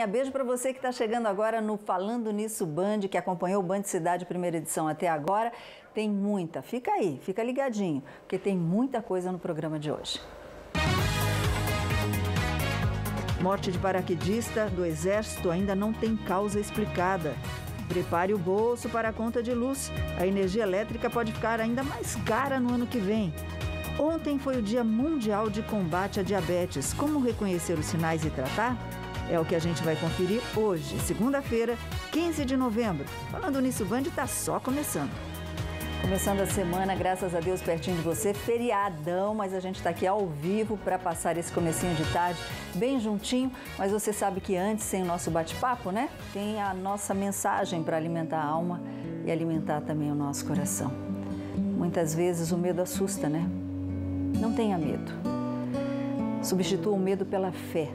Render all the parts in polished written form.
Beijo para você que está chegando agora no Falando Nisso Band, que acompanhou o Band Cidade primeira edição até agora. Tem muita, fica aí, fica ligadinho, porque tem muita coisa no programa de hoje. Morte de paraquedista do Exército ainda não tem causa explicada. Prepare o bolso para a conta de luz. A energia elétrica pode ficar ainda mais cara no ano que vem. Ontem foi o Dia Mundial de Combate à Diabetes. Como reconhecer os sinais e tratar? É o que a gente vai conferir hoje, segunda-feira, 15 de novembro. Falando Nisso Band, está só começando. Começando a semana, graças a Deus, pertinho de você, feriadão, mas a gente está aqui ao vivo para passar esse comecinho de tarde bem juntinho. Mas você sabe que antes, sem o nosso bate-papo, né? Tem a nossa mensagem para alimentar a alma e alimentar também o nosso coração. Muitas vezes o medo assusta, né? Não tenha medo. Substitua o medo pela fé.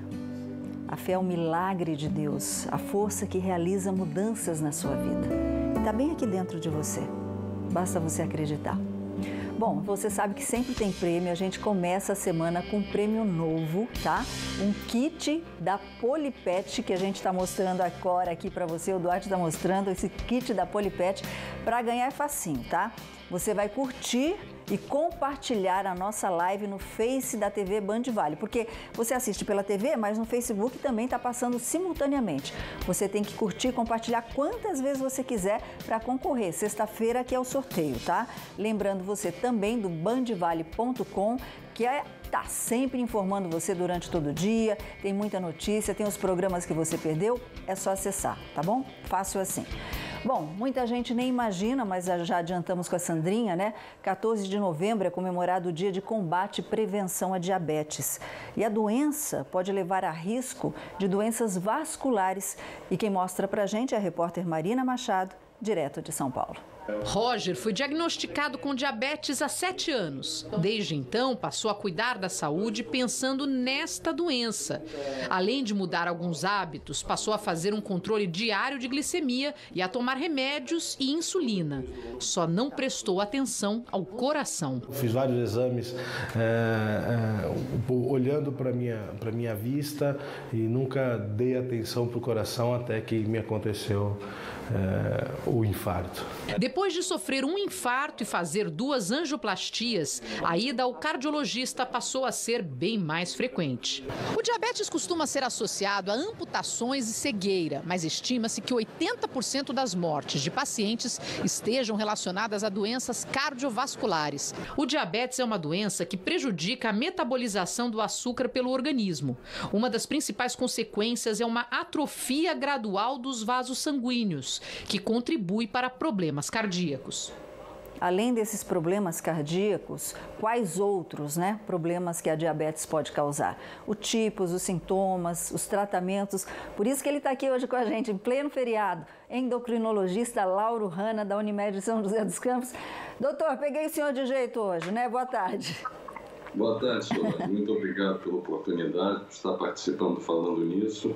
A fé é um milagre de Deus, a força que realiza mudanças na sua vida. Está bem aqui dentro de você, basta você acreditar. Bom, você sabe que sempre tem prêmio, a gente começa a semana com um prêmio novo, tá? Um kit da Polipet que a gente está mostrando agora aqui para você, o Duarte está mostrando esse kit da Polipet. Para ganhar é facinho, tá? Você vai curtir e compartilhar a nossa live no Face da TV Band Vale, porque você assiste pela TV, mas no Facebook também está passando simultaneamente. Você tem que curtir e compartilhar quantas vezes você quiser para concorrer. Sexta-feira que é o sorteio, tá? Lembrando você também do bandvale.com, que tá sempre informando você durante todo o dia, tem muita notícia, tem os programas que você perdeu, é só acessar, tá bom? Fácil assim. Bom, muita gente nem imagina, mas já adiantamos com a Sandrinha, né? 14 de novembro é comemorado o Dia de Combate e Prevenção à Diabetes. E a doença pode levar a risco de doenças vasculares. E quem mostra pra gente é a repórter Marina Machado, direto de São Paulo. Roger foi diagnosticado com diabetes há 7 anos. Desde então, passou a cuidar da saúde pensando nesta doença. Além de mudar alguns hábitos, passou a fazer um controle diário de glicemia e a tomar remédios e insulina. Só não prestou atenção ao coração. Fiz vários exames olhando para minha vista e nunca dei atenção para o coração até que me aconteceu o infarto. Depois de sofrer um infarto e fazer 2 angioplastias, a ida ao cardiologista passou a ser bem mais frequente. O diabetes costuma ser associado a amputações e cegueira, mas estima-se que 80% das mortes de pacientes estejam relacionadas a doenças cardiovasculares. O diabetes é uma doença que prejudica a metabolização do açúcar pelo organismo. Uma das principais consequências é uma atrofia gradual dos vasos sanguíneos, que contribui para problemas cardíacos. Além desses problemas cardíacos, quais outros, problemas que a diabetes pode causar? Os tipos, os sintomas, os tratamentos. Por isso que ele está aqui hoje com a gente, em pleno feriado. Endocrinologista Lauro Hanna, da Unimed São José dos Campos. Doutor, peguei o senhor de jeito hoje, né? Boa tarde. Boa tarde, senhora. Muito obrigado pela oportunidade de estar participando Falando Nisso.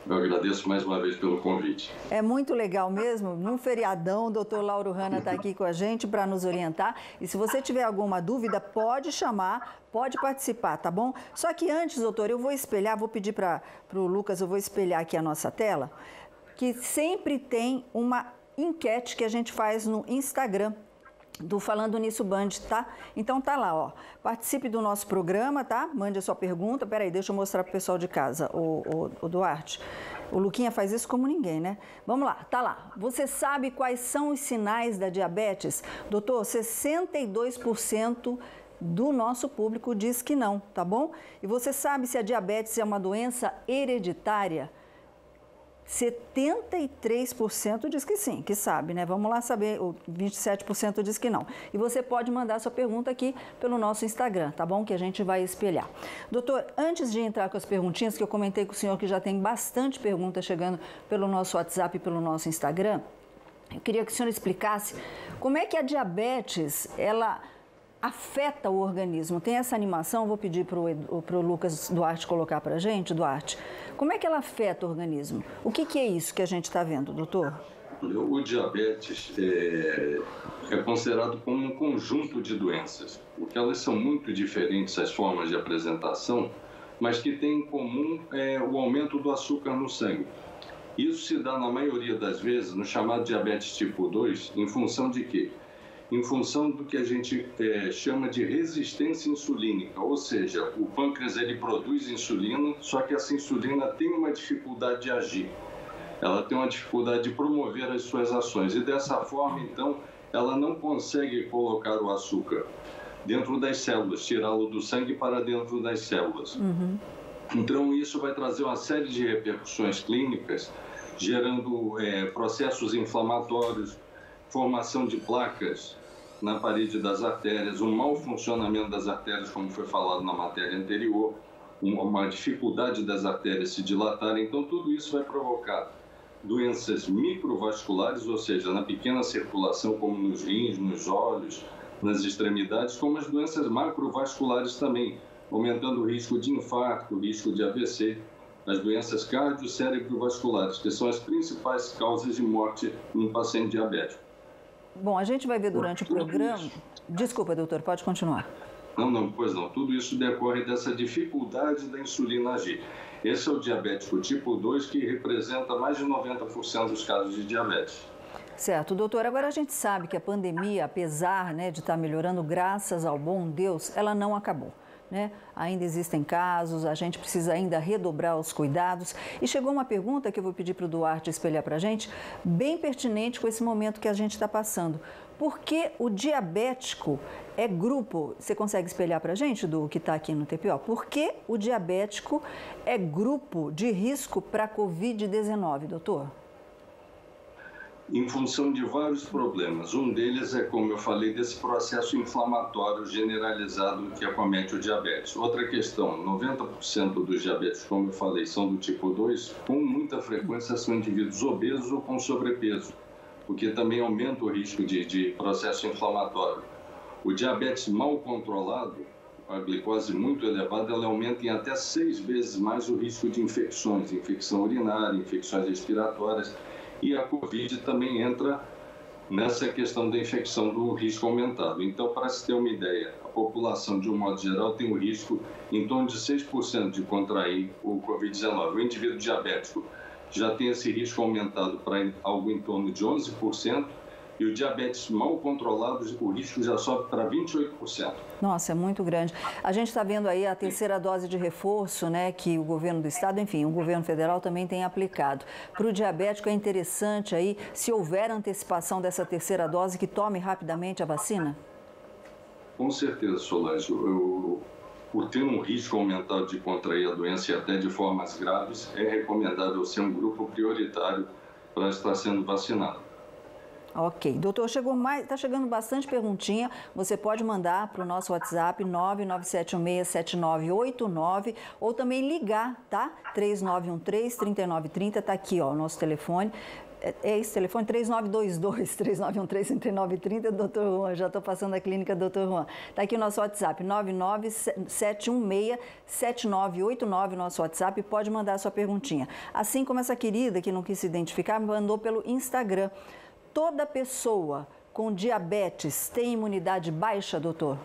Eu agradeço mais uma vez pelo convite. É muito legal mesmo. Num feriadão, o doutor Lauro Hanna está aqui com a gente para nos orientar. E se você tiver alguma dúvida, pode chamar, pode participar, tá bom? Só que antes, doutor, eu vou espelhar, vou pedir para o Lucas, eu vou espelhar aqui a nossa tela, que sempre tem uma enquete que a gente faz no Instagram do Falando Nisso Band, tá? Então tá lá, ó. Participe do nosso programa, tá? Mande a sua pergunta. Peraí, deixa eu mostrar pro pessoal de casa, o Duarte. O Luquinha faz isso como ninguém, né? Vamos lá, tá lá. Você sabe quais são os sinais da diabetes? Doutor, 62% do nosso público diz que não, tá bom? E você sabe se a diabetes é uma doença hereditária? 73% diz que sim, que sabe, né? Vamos lá saber, o 27% diz que não. E você pode mandar sua pergunta aqui pelo nosso Instagram, tá bom? Que a gente vai espelhar. Doutor, antes de entrar com as perguntinhas, que eu comentei com o senhor que já tem bastante perguntas chegando pelo nosso WhatsApp e pelo nosso Instagram, eu queria que o senhor explicasse como é que a diabetes, ela afeta o organismo. Tem essa animação, vou pedir para o Lucas Duarte colocar para a gente, Duarte. Como é que ela afeta o organismo? O que é isso que a gente está vendo, doutor? O diabetes é considerado como um conjunto de doenças, porque elas são muito diferentes, as formas de apresentação, mas que tem em comum o aumento do açúcar no sangue. Isso se dá, na maioria das vezes, no chamado diabetes tipo 2, em função de quê? Em função do que a gente chama de resistência insulínica, ou seja, o pâncreas ele produz insulina, só que essa insulina tem uma dificuldade de agir. Ela tem uma dificuldade de promover as suas ações e dessa forma, então, ela não consegue colocar o açúcar dentro das células, tirá-lo do sangue para dentro das células. Então, isso vai trazer uma série de repercussões clínicas, gerando processos inflamatórios, formação de placas na parede das artérias, um mau funcionamento das artérias, como foi falado na matéria anterior, uma dificuldade das artérias se dilatarem. Então, tudo isso vai provocar doenças microvasculares, ou seja, na pequena circulação, como nos rins, nos olhos, nas extremidades, como as doenças macrovasculares também, aumentando o risco de infarto, o risco de AVC, as doenças cardiocérebrovasculares, que são as principais causas de morte em um paciente diabético. Bom, a gente vai ver durante o programa... Desculpa, doutor, pode continuar. Pois não. Tudo isso decorre dessa dificuldade da insulina agir. Esse é o diabético tipo 2, que representa mais de 90% dos casos de diabetes. Certo, doutor. Agora a gente sabe que a pandemia, apesar de estar melhorando, graças ao bom Deus, ela não acabou. Ainda existem casos, a gente precisa ainda redobrar os cuidados. E chegou uma pergunta que eu vou pedir para o Duarte espelhar para a gente, bem pertinente com esse momento que a gente está passando. Por que o diabético é grupo? Você consegue espelhar para a gente, do que está aqui no TPO? Por que o diabético é grupo de risco para a Covid-19, doutor? Em função de vários problemas. Um deles é, como eu falei, desse processo inflamatório generalizado que acomete o diabetes. Outra questão, 90% dos diabetes, como eu falei, são do tipo 2, com muita frequência são indivíduos obesos ou com sobrepeso, o que também aumenta o risco de processo inflamatório. O diabetes mal controlado, a glicose muito elevada, ela aumenta em até 6 vezes mais o risco de infecções, infecção urinária, infecções respiratórias. E a Covid também entra nessa questão da infecção do risco aumentado. Então, para se ter uma ideia, a população, de um modo geral, tem um risco em torno de 6% de contrair o Covid-19. O indivíduo diabético já tem esse risco aumentado para algo em torno de 11%, e o diabetes mal controlado, o risco já sobe para 28%. Nossa, é muito grande. A gente está vendo aí a terceira dose de reforço, que o governo do estado, enfim, o governo federal também tem aplicado. Para o diabético é interessante aí, se houver antecipação dessa terceira dose, que tome rapidamente a vacina? Com certeza, Solange. Por ter um risco aumentado de contrair a doença e até de formas graves, é recomendável ser um grupo prioritário para estar sendo vacinado. Ok. Doutor, está chegando bastante perguntinha. Você pode mandar para o nosso WhatsApp 997167989 ou também ligar, tá? 3913-3930, está aqui, ó, o nosso telefone. É esse telefone, 3922-3913-3930, doutor Juan, já estou passando a clínica doutor Juan. Está aqui o nosso WhatsApp, 997167989, nosso WhatsApp, pode mandar a sua perguntinha. Assim como essa querida que não quis se identificar, me mandou pelo Instagram. Toda pessoa com diabetes tem imunidade baixa, doutor?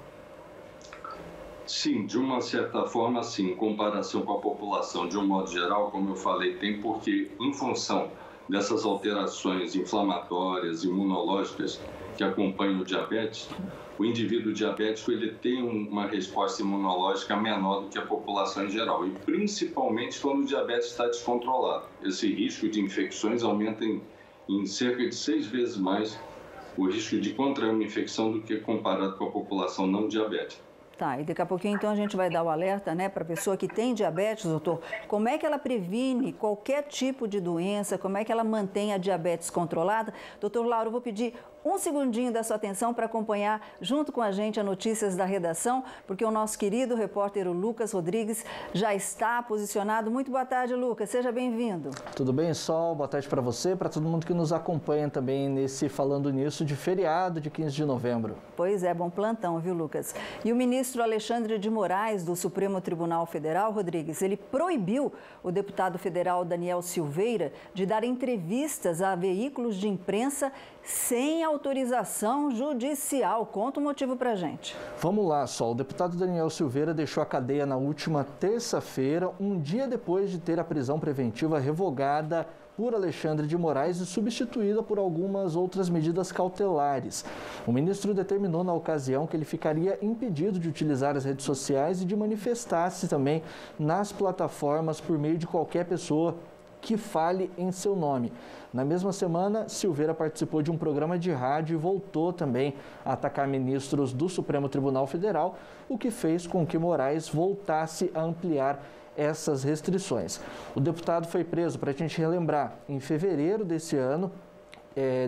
Sim, de uma certa forma, sim. Em comparação com a população, de um modo geral, como eu falei, tem porque, em função dessas alterações inflamatórias, imunológicas que acompanham o diabetes, o indivíduo diabético ele tem uma resposta imunológica menor do que a população em geral, e principalmente quando o diabetes está descontrolado. Esse risco de infecções aumenta em cerca de 6 vezes mais o risco de contrair uma infecção do que comparado com a população não diabética. Tá, e daqui a pouquinho então a gente vai dar o alerta, para a pessoa que tem diabetes, doutor, como é que ela previne qualquer tipo de doença, como é que ela mantém a diabetes controlada? Doutor Lauro, eu vou pedir um segundinho da sua atenção para acompanhar junto com a gente as notícias da redação, porque o nosso querido repórter Lucas Rodrigues já está posicionado. Muito boa tarde, Lucas, seja bem-vindo. Tudo bem, Sol? Boa tarde para você, para todo mundo que nos acompanha também nesse Falando Nisso de feriado de 15 de novembro. Pois é, bom plantão, viu, Lucas? E o ministro Alexandre de Moraes, do Supremo Tribunal Federal, Rodrigues, ele proibiu o deputado federal Daniel Silveira de dar entrevistas a veículos de imprensa sem autorização autorização judicial. Conta o motivo pra gente. Vamos lá, Sol. O deputado Daniel Silveira deixou a cadeia na última terça-feira, um dia depois de ter a prisão preventiva revogada por Alexandre de Moraes e substituída por algumas outras medidas cautelares. O ministro determinou na ocasião que ele ficaria impedido de utilizar as redes sociais e de manifestar-se também nas plataformas por meio de qualquer pessoa que fale em seu nome. Na mesma semana, Silveira participou de um programa de rádio e voltou também a atacar ministros do Supremo Tribunal Federal, o que fez com que Moraes voltasse a ampliar essas restrições. O deputado foi preso, para a gente relembrar, em fevereiro desse ano,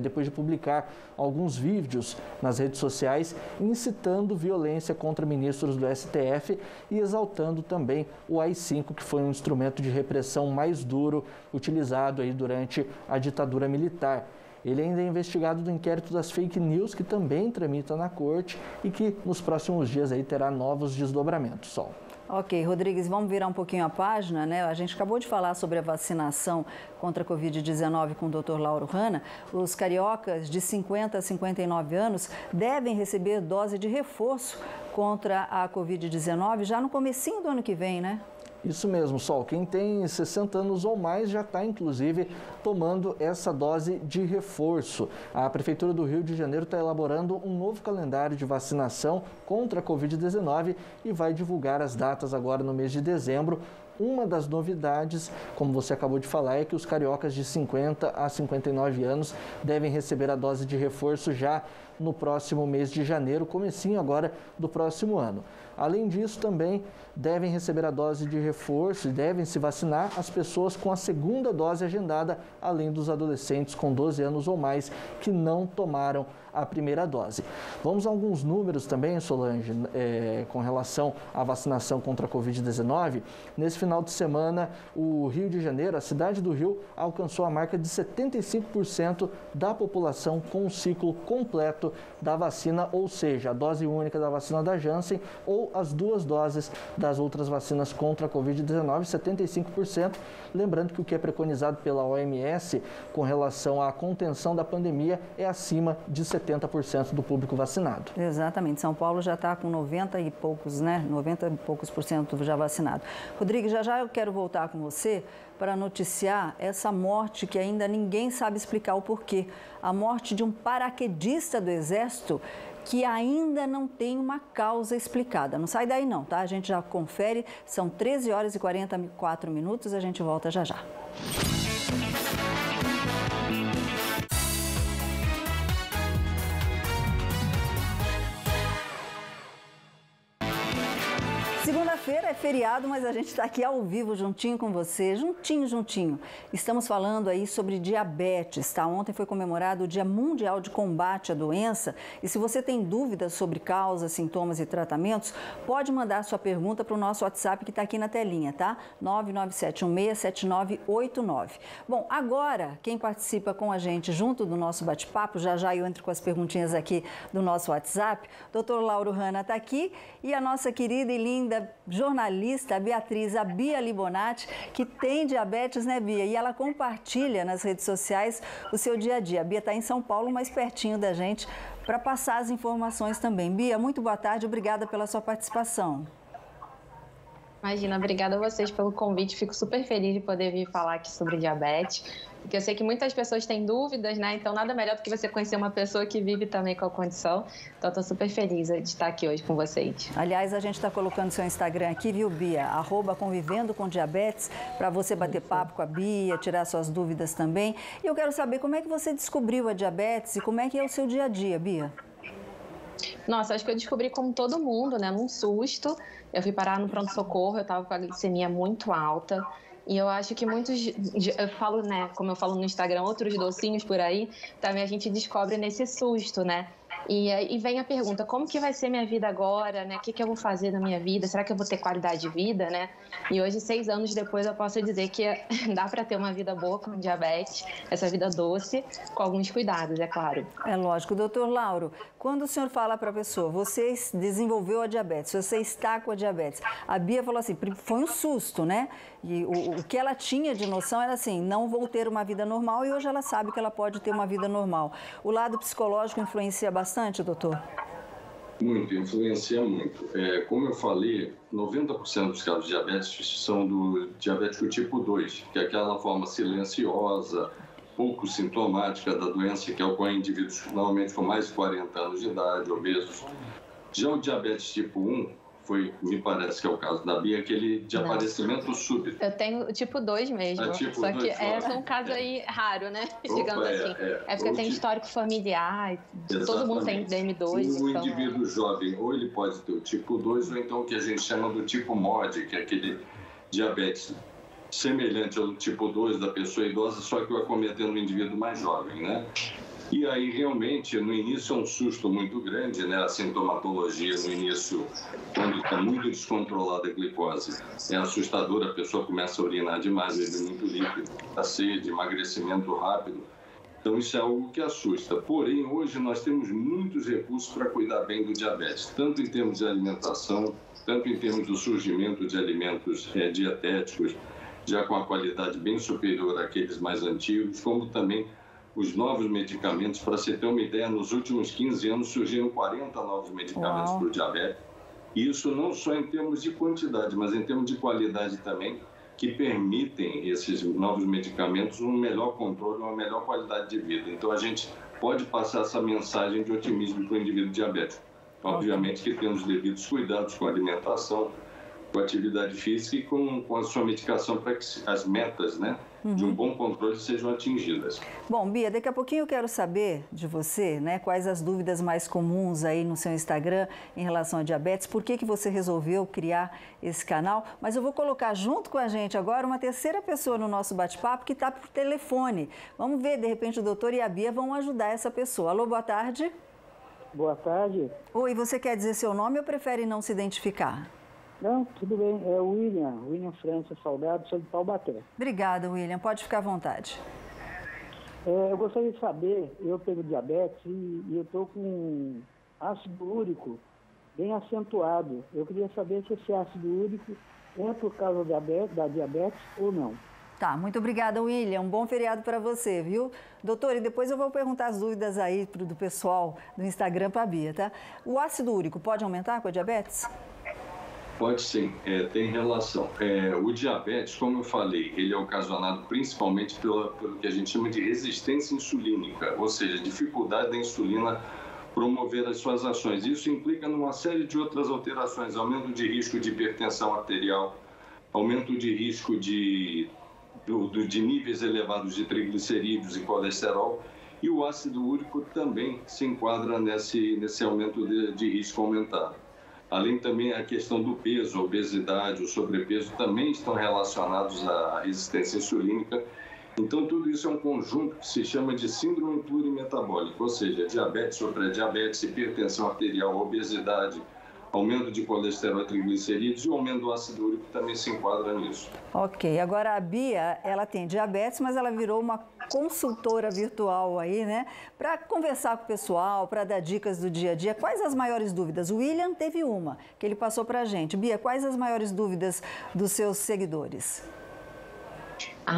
depois de publicar alguns vídeos nas redes sociais incitando violência contra ministros do STF e exaltando também o AI-5, que foi um instrumento de repressão mais duro utilizado aí durante a ditadura militar. Ele ainda é investigado do inquérito das fake news, que também tramita na corte e que nos próximos dias aí terá novos desdobramentos. Sol. Ok, Rodrigues, vamos virar um pouquinho a página, né? A gente acabou de falar sobre a vacinação contra a Covid-19 com o Dr. Lauro Hanna. Os cariocas de 50 a 59 anos devem receber dose de reforço contra a Covid-19 já no comecinho do ano que vem, né? Isso mesmo, Sol. Quem tem 60 anos ou mais já está, inclusive, tomando essa dose de reforço. A Prefeitura do Rio de Janeiro está elaborando um novo calendário de vacinação contra a Covid-19 e vai divulgar as datas agora no mês de dezembro. Uma das novidades, como você acabou de falar, é que os cariocas de 50 a 59 anos devem receber a dose de reforço já no próximo mês de janeiro, comecinho agora do próximo ano. Além disso, também devem receber a dose de reforço e devem se vacinar as pessoas com a segunda dose agendada, além dos adolescentes com 12 anos ou mais que não tomaram a primeira dose. Vamos a alguns números também, Solange, com relação à vacinação contra a Covid-19. Nesse final de semana, o Rio de Janeiro, a cidade do Rio, alcançou a marca de 75% da população com o ciclo completo da vacina, ou seja, a dose única da vacina da Janssen ou as duas doses das outras vacinas contra a Covid-19, 75%. Lembrando que o que é preconizado pela OMS com relação à contenção da pandemia é acima de 70% do público vacinado. Exatamente. São Paulo já está com 90 e poucos, né? 90 e poucos por cento já vacinado. Rodrigo, já eu quero voltar com você para noticiar essa morte que ainda ninguém sabe explicar o porquê. A morte de um paraquedista do Exército que ainda não tem uma causa explicada. Não sai daí não, tá? A gente já confere. São 13 horas e 44 minutos. A gente volta já já. Segunda-feira é feriado, mas a gente está aqui ao vivo, juntinho com você, juntinho. Estamos falando aí sobre diabetes, tá? Ontem foi comemorado o Dia Mundial de Combate à Doença e se você tem dúvidas sobre causas, sintomas e tratamentos, pode mandar sua pergunta para o nosso WhatsApp que está aqui na telinha, tá? 997167989. Bom, agora quem participa com a gente junto do nosso bate-papo, já eu entro com as perguntinhas aqui do nosso WhatsApp, Dr. Lauro Hanna está aqui e a nossa querida e linda jornalista, a Beatriz, a Bia Libonati, que tem diabetes, né, Bia? E ela compartilha nas redes sociais o seu dia a dia. A Bia está em São Paulo, mais pertinho da gente, para passar as informações também. Bia, muito boa tarde, obrigada pela sua participação. Imagina, obrigada a vocês pelo convite, fico super feliz de poder vir falar aqui sobre diabetes, porque eu sei que muitas pessoas têm dúvidas, né? Então nada melhor do que você conhecer uma pessoa que vive também com a condição. Então estou super feliz de estar aqui hoje com vocês. Aliás, a gente está colocando seu Instagram aqui, viu, Bia? @convivendo com diabetes, para você bater papo com a Bia, tirar suas dúvidas também. E eu quero saber como é que você descobriu a diabetes e como é que é o seu dia a dia, Bia? Nossa, acho que eu descobri como todo mundo, né? Num susto. Eu fui parar no pronto-socorro, eu estava com a glicemia muito alta. E eu acho que muitos, eu falo, né, como eu falo no Instagram, outros docinhos por aí, também a gente descobre nesse susto, né? E vem a pergunta, como que vai ser minha vida agora, né? O que eu vou fazer na minha vida? Será que eu vou ter qualidade de vida, né? E hoje, 6 anos depois, eu posso dizer que dá para ter uma vida boa com diabetes, essa vida doce, com alguns cuidados, é claro. É lógico. Doutor Lauro, quando o senhor fala para a pessoa, você desenvolveu a diabetes, você está com a diabetes, a Bia falou assim, foi um susto, né? E o que ela tinha de noção era assim, não vou ter uma vida normal, e hoje ela sabe que ela pode ter uma vida normal. O lado psicológico influencia bastante, doutor? Muito, influencia muito. Como eu falei, 90% dos casos de diabetes são do diabético tipo 2, que é aquela forma silenciosa, pouco sintomática da doença, que ocorre em indivíduos normalmente com mais de 40 anos de idade, obesos. Já o diabetes tipo 1, me parece que é o caso da Bia, aquele de aparecimento súbito. Eu tenho o tipo 2 mesmo, só que é um caso aí raro, né? Digamos assim. Porque tem histórico familiar, todo mundo tem DM2. O indivíduo jovem, ou ele pode ter o tipo 2, ou então o que a gente chama do tipo MOD, que é aquele diabetes semelhante ao tipo 2 da pessoa idosa, só que acometendo o indivíduo mais jovem, né? E aí, realmente, no início é um susto muito grande, né? A sintomatologia no início, quando está muito descontrolada a glicose, é assustadora, a pessoa começa a urinar demais, beber muito líquido, a sede, emagrecimento rápido. Então, isso é algo que assusta. Porém, hoje nós temos muitos recursos para cuidar bem do diabetes, tanto em termos de alimentação, tanto em termos do surgimento de alimentos dietéticos, já com a qualidade bem superior àqueles mais antigos, como também os novos medicamentos. Para você ter uma ideia, nos últimos 15 anos surgiram 40 novos medicamentos para o diabetes. E isso não só em termos de quantidade, mas em termos de qualidade também, que permitem esses novos medicamentos um melhor controle, uma melhor qualidade de vida. Então a gente pode passar essa mensagem de otimismo para o indivíduo diabético. Obviamente que temos devidos cuidados com a alimentação, com a atividade física e com a sua medicação para que as metas, né, de um bom controle sejam atingidas. Bom, Bia, daqui a pouquinho eu quero saber de você, né, quais as dúvidas mais comuns aí no seu Instagram em relação a diabetes, por que você resolveu criar esse canal, mas eu vou colocar junto com a gente agora uma terceira pessoa no nosso bate-papo que está por telefone. Vamos ver, de repente o doutor e a Bia vão ajudar essa pessoa. Alô, boa tarde. Boa tarde. Oi, você quer dizer seu nome ou prefere não se identificar? Não, tudo bem. É o William França Salgado, sou de Taubaté. Obrigada, William. Pode ficar à vontade. Eu gostaria de saber, eu tenho diabetes e eu estou com ácido úrico bem acentuado. Eu queria saber se esse ácido úrico é por causa da diabetes ou não. Tá, muito obrigada, William. Um bom feriado para você, viu? Doutor, e depois eu vou perguntar as dúvidas aí do pessoal do Instagram para a Bia, tá? O ácido úrico pode aumentar com a diabetes? Pode sim, tem relação. O diabetes, como eu falei, ele é ocasionado principalmente pelo que a gente chama de resistência insulínica, ou seja, dificuldade da insulina promover as suas ações. Isso implica numa série de outras alterações, aumento de risco de hipertensão arterial, aumento de risco de níveis elevados de triglicerídeos e colesterol, e o ácido úrico também se enquadra nesse aumento de risco aumentado. Além também a questão do peso, a obesidade, o sobrepeso também estão relacionados à resistência insulínica. Então, tudo isso é um conjunto que se chama de síndrome plurimetabólica, ou seja, diabetes ou pré-diabetes, hipertensão arterial, obesidade, aumento de colesterol e triglicerídeos e o aumento do ácido úrico também se enquadra nisso. Ok, agora a Bia, ela tem diabetes, mas ela virou uma consultora virtual aí, né? Para conversar com o pessoal, para dar dicas do dia a dia. Quais as maiores dúvidas? O William teve uma que ele passou para a gente. Bia, quais as maiores dúvidas dos seus seguidores?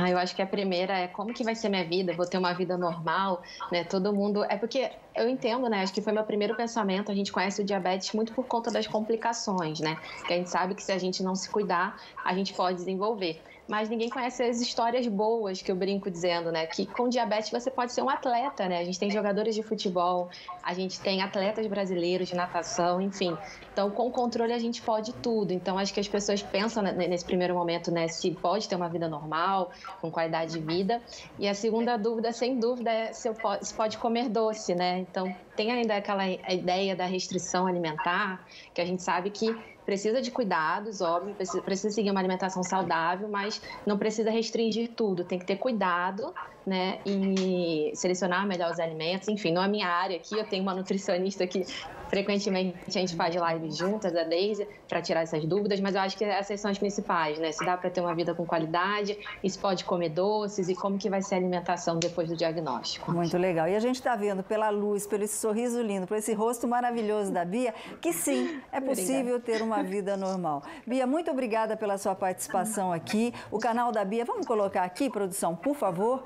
Eu acho que a primeira é como que vai ser minha vida, vou ter uma vida normal, né? Todo mundo... É porque eu entendo, né? Acho que foi meu primeiro pensamento, a gente conhece o diabetes muito por conta das complicações, né? Que a gente sabe que se a gente não se cuidar, a gente pode desenvolver. Mas ninguém conhece as histórias boas, que eu brinco dizendo, né? Que com diabetes você pode ser um atleta, né? A gente tem jogadores de futebol, a gente tem atletas brasileiros de natação, enfim. Então, com controle a gente pode tudo. Então, acho que as pessoas pensam nesse primeiro momento, né? Se pode ter uma vida normal, com qualidade de vida. E a segunda dúvida, sem dúvida, é se pode comer doce, né? Então, tem ainda aquela ideia da restrição alimentar, que a gente sabe que precisa de cuidados, óbvio, precisa seguir uma alimentação saudável, mas não precisa restringir tudo, tem que ter cuidado, né, e selecionar melhor os alimentos. Enfim, não é a minha área aqui, eu tenho uma nutricionista que frequentemente a gente faz lives juntas, a Deise, para tirar essas dúvidas, mas eu acho que essas são as principais, né? Se dá para ter uma vida com qualidade, e se pode comer doces, e como que vai ser a alimentação depois do diagnóstico. Muito legal. E a gente está vendo pela luz, pelo esse sorriso lindo, por esse rosto maravilhoso da Bia, que sim, é possível ter uma vida normal. Bia, muito obrigada pela sua participação aqui. O canal da Bia, vamos colocar aqui, produção, por favor,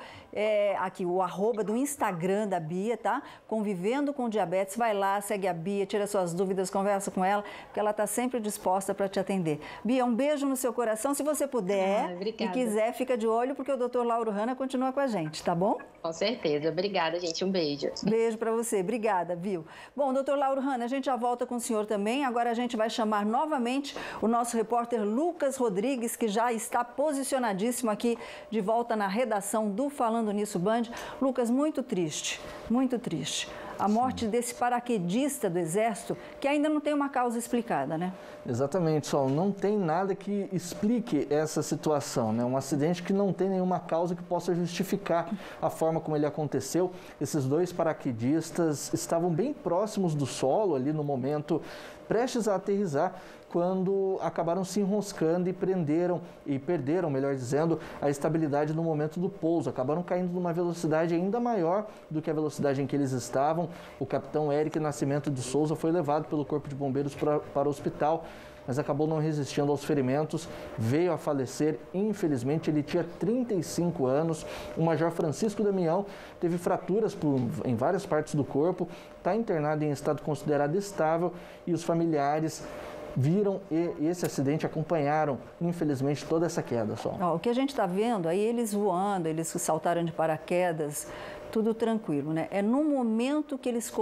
aqui o @ do Instagram da Bia, tá? Convivendo com Diabetes, vai lá, segue a Bia, tira suas dúvidas, conversa com ela, porque ela está sempre disposta para te atender. Bia, um beijo no seu coração, se você puder e quiser, fica de olho, porque o Dr. Lauro Hanna continua com a gente, tá bom? Com certeza. Obrigada, gente. Um beijo. Beijo para você. Obrigada, viu? Bom, Dr. Lauro Hanna, a gente já volta com o senhor também. Agora a gente vai chamar novamente o nosso repórter Lucas Rodrigues, que já está posicionadíssimo aqui de volta na redação do Falando Nisso Band. Lucas, muito triste, muito triste. A morte desse paraquedista do Exército, que ainda não tem uma causa explicada, né? Exatamente, Sol. Não tem nada que explique essa situação, né? Um acidente que não tem nenhuma causa que possa justificar a forma como ele aconteceu. Esses dois paraquedistas estavam bem próximos do solo ali no momento, prestes a aterrissar, quando acabaram se enroscando e perderam, melhor dizendo, a estabilidade no momento do pouso. Acabaram caindo numa velocidade ainda maior do que a velocidade em que eles estavam. O capitão Eric Nascimento de Souza foi levado pelo Corpo de Bombeiros para o hospital, mas acabou não resistindo aos ferimentos, veio a falecer. Infelizmente, ele tinha 35 anos. O Major Francisco Damião teve fraturas em várias partes do corpo, está internado em estado considerado estável, e os familiares viram esse acidente, acompanharam, infelizmente, toda essa queda. Só. O que a gente está vendo aí, eles voando, eles saltaram de paraquedas, tudo tranquilo, né? É no momento que eles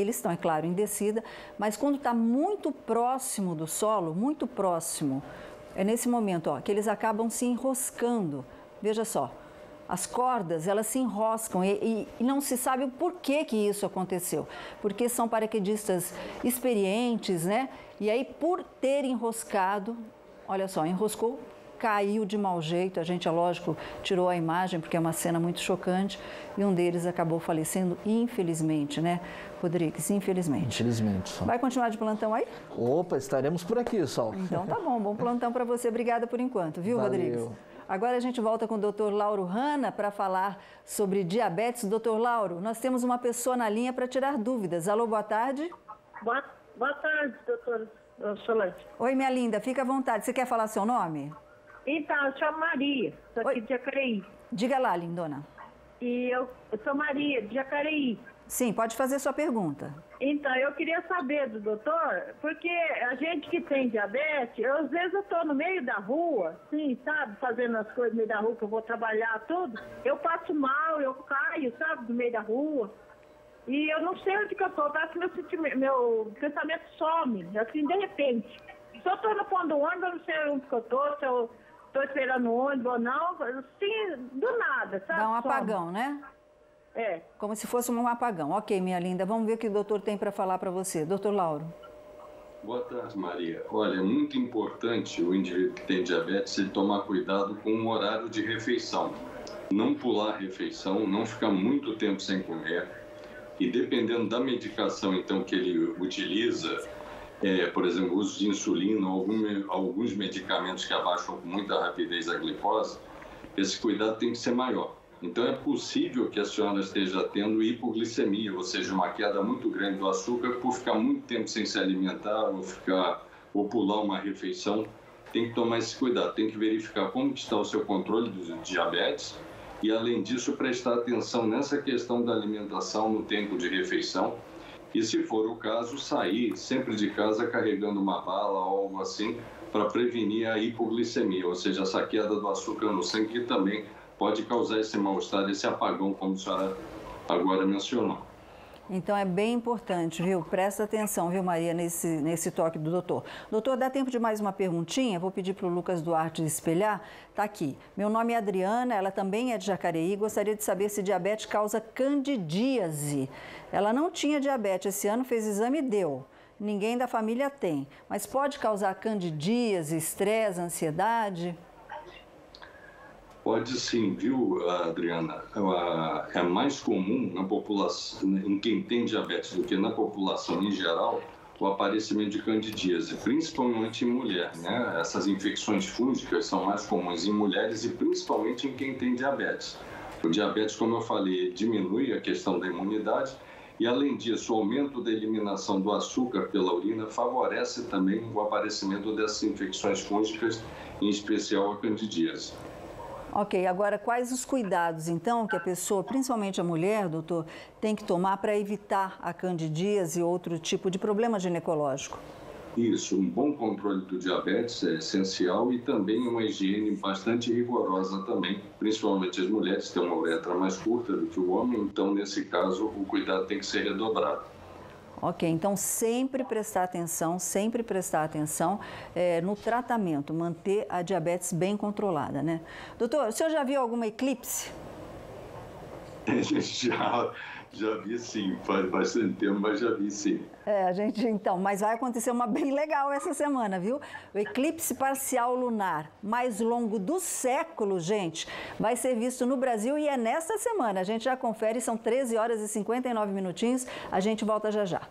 estão, é claro, em descida, mas quando está muito próximo do solo, muito próximo, é nesse momento, que eles acabam se enroscando. Veja só, as cordas, elas se enroscam e não se sabe o porquê que isso aconteceu. Porque são paraquedistas experientes, né? E aí, por ter enroscado, olha só, enroscou, caiu de mau jeito. A gente, é lógico, tirou a imagem, porque é uma cena muito chocante. E um deles acabou falecendo, infelizmente, né, Rodrigues? Infelizmente. Infelizmente, Sol. Vai continuar de plantão aí? Opa, estaremos por aqui, Sol. Então tá bom, bom plantão para você. Obrigada por enquanto, viu, Valeu. Rodrigues? Agora a gente volta com o Dr. Lauro Hanna para falar sobre diabetes. Dr. Lauro, nós temos uma pessoa na linha para tirar dúvidas. Alô, boa tarde. Boa tarde, doutora Solange. Oi, minha linda, fica à vontade. Você quer falar seu nome? Então, eu sou Maria, sou aqui de Jacareí. Diga lá, lindona. E eu sou Maria, de Jacareí. Sim, pode fazer sua pergunta. Então, eu queria saber do doutor, porque a gente que tem diabetes, às vezes eu estou no meio da rua, assim, sabe, fazendo as coisas no meio da rua, que eu vou trabalhar, tudo, eu passo mal, eu caio, sabe, no meio da rua. E eu não sei onde que eu estou, parece que meu pensamento some, assim, de repente. Se eu estou no ponto do ônibus, eu não sei onde que eu estou, se eu estou esperando o ônibus ou não, assim, do nada, sabe? Dá um apagão, né? É. Como se fosse um apagão. Ok, minha linda, vamos ver o que o doutor tem para falar para você. Doutor Lauro. Boa tarde, Maria. Olha, é muito importante o indivíduo que tem diabetes ele tomar cuidado com o horário de refeição. Não pular a refeição, não ficar muito tempo sem comer. E dependendo da medicação, então, que ele utiliza, por exemplo, o uso de insulina ou alguns medicamentos que abaixam com muita rapidez a glicose, esse cuidado tem que ser maior. Então, é possível que a senhora esteja tendo hipoglicemia, ou seja, uma queda muito grande do açúcar por ficar muito tempo sem se alimentar ou pular uma refeição. Tem que tomar esse cuidado, tem que verificar como está o seu controle do diabetes e, além disso, prestar atenção nessa questão da alimentação no tempo de refeição. E, se for o caso, sair sempre de casa carregando uma bala ou algo assim para prevenir a hipoglicemia, ou seja, essa queda do açúcar no sangue, que também pode causar esse mal-estar, esse apagão, como a senhora agora mencionou. Então é bem importante, viu? Presta atenção, viu, Maria, nesse toque do doutor. Doutor, dá tempo de mais uma perguntinha? Vou pedir para o Lucas Duarte espelhar. Está aqui. Meu nome é Adriana, ela também é de Jacareí. Gostaria de saber se diabetes causa candidíase. Ela não tinha diabetes esse ano, fez exame e deu. ninguém da família tem, mas pode causar candidíase, estresse, ansiedade? Pode sim, viu, Adriana? É mais comum na população, em quem tem diabetes do que na população em geral, o aparecimento de candidíase, principalmente em mulher, né? Essas infecções fúngicas são mais comuns em mulheres e principalmente em quem tem diabetes. O diabetes, como eu falei, diminui a questão da imunidade e, além disso, o aumento da eliminação do açúcar pela urina favorece também o aparecimento dessas infecções fúngicas, em especial a candidíase. Ok, agora quais os cuidados, então, que a pessoa, principalmente a mulher, doutor, tem que tomar para evitar a candidíase e outro tipo de problema ginecológico? Isso, um bom controle do diabetes é essencial e também uma higiene bastante rigorosa também, principalmente as mulheres têm uma uretra mais curta do que o homem, então, nesse caso, o cuidado tem que ser redobrado. Ok, então sempre prestar atenção no tratamento, manter a diabetes bem controlada, né? Doutor, o senhor já viu alguma eclipse? Já vi sim, faz bastante tempo, mas já vi sim. Mas vai acontecer uma bem legal essa semana, viu? O eclipse parcial lunar mais longo do século, gente, vai ser visto no Brasil e é nesta semana. A gente já confere, são 13 horas e 59 minutinhos, a gente volta já já.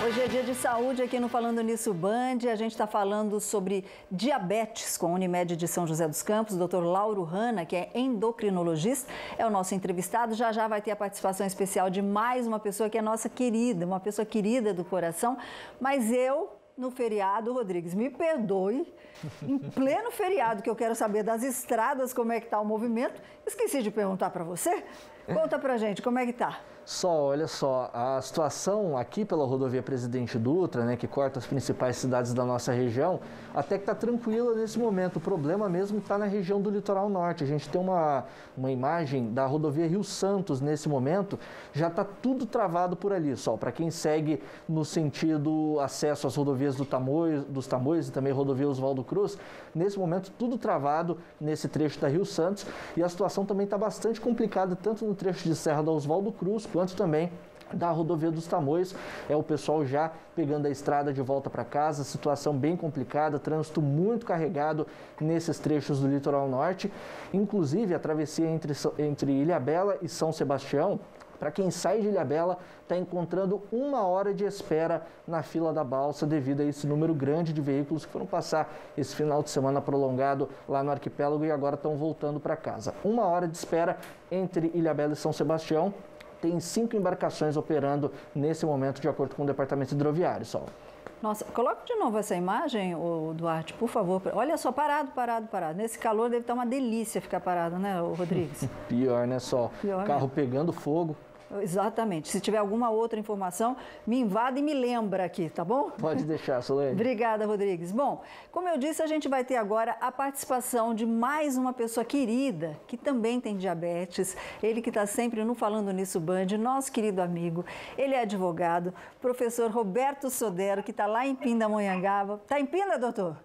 Hoje é dia de saúde aqui no Falando Nisso Band. A gente está falando sobre diabetes com a Unimed de São José dos Campos. O Dr. Lauro Hanna, que é endocrinologista, é o nosso entrevistado. Já já vai ter a participação especial de mais uma pessoa que é nossa querida, uma pessoa querida do coração. Mas eu, no feriado, Rodrigues, me perdoe, em pleno feriado, que eu quero saber das estradas, como é que está o movimento, esqueci de perguntar para você. Conta pra gente, como é que tá? Olha só, a situação aqui pela rodovia Presidente Dutra, né, que corta as principais cidades da nossa região, até que está tranquila nesse momento. O problema mesmo está na região do litoral norte. A gente tem uma imagem da rodovia Rio Santos nesse momento, já está tudo travado por ali, só. Para quem segue no sentido acesso às rodovias dos Tamoios e também rodovia Oswaldo Cruz, nesse momento tudo travado nesse trecho da Rio Santos e a situação também está bastante complicada, tanto no trecho de Serra da Oswaldo Cruz, quanto também da rodovia dos Tamoios. É o pessoal já pegando a estrada de volta para casa, situação bem complicada, trânsito muito carregado nesses trechos do litoral norte. Inclusive, a travessia entre Ilhabela e São Sebastião, para quem sai de Ilhabela, está encontrando 1 hora de espera na fila da balsa devido a esse número grande de veículos que foram passar esse final de semana prolongado lá no arquipélago e agora estão voltando para casa. 1 hora de espera entre Ilhabela e São Sebastião. Tem 5 embarcações operando nesse momento, de acordo com o Departamento Hidroviário, Sol. Nossa, coloca de novo essa imagem, Duarte, por favor. Olha só, parado. Nesse calor deve estar uma delícia ficar parado, né, Rodrigues? Pior, né, Sol? Pior, carro pegando fogo. Exatamente. Se tiver alguma outra informação, me invada e me lembra aqui, tá bom? Pode deixar, Solene. Obrigada, Rodrigues. Bom, como eu disse, a gente vai ter agora a participação de mais uma pessoa querida, que também tem diabetes. Ele que está sempre no Falando Nisso Band, nosso querido amigo. Ele é advogado, professor Roberto Sodero, que está lá em Pindamonhangaba. Está em Pinda, doutor?